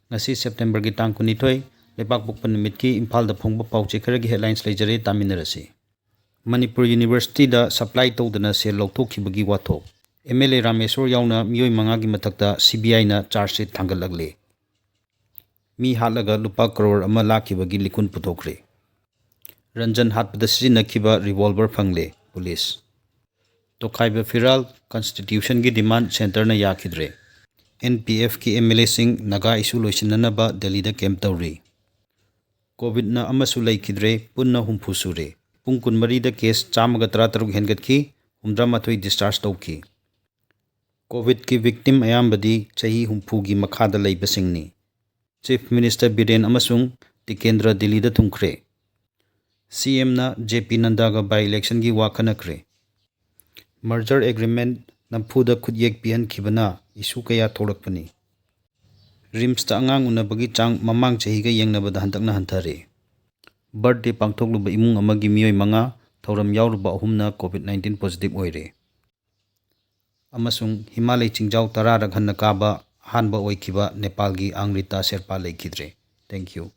ngasi September gi tang kunithoi lepak pokpa numit ki Imphal da phongba pauche khara gi headlines leijare taminarasi. Manipur University da supply tawdana sel lawthokkhibagi wathok. MLA Rameshwar yauna miyoi manga gi mathakta CBI na charge sheet thangalagle. Mi halaga lupa crore ama lakhibagi likun puthokre. Ranjan hatpada sizinakhiba revolver phangle police. Tokhaiba Firal Constitution gi demand center na yakhidre. NPF ki MLA sing naga isu loisinanaba Delhi da camp tawri. Covid na amasu laikidre punna humpu sure. Pung kunmari da case chamaga tarataruk hengat ki humdramathoi discharge tawki. Covid ki victim ayambadi chahi humpu gi makhada laibasingni. Chief Minister Biren amasung Tikendra Delhi da thungkre. CM na JP Nandaga by election gi wakhanakre. Merger agreement nampuda khudyek pihan khibana isu kaya tholakpani. Rims ta angang unabagi chang mamang chahi ga yengnabada hantakna hanthare. Birthday pangthokluba imung amagi miyoi manga thauram yauruba ahumna COVID-19 positive oire. Amasung Himalay Chingjau Tararak hanna kaba hanba oikhiba Nepal gi Angrita Sherpa leikidre. Thank you.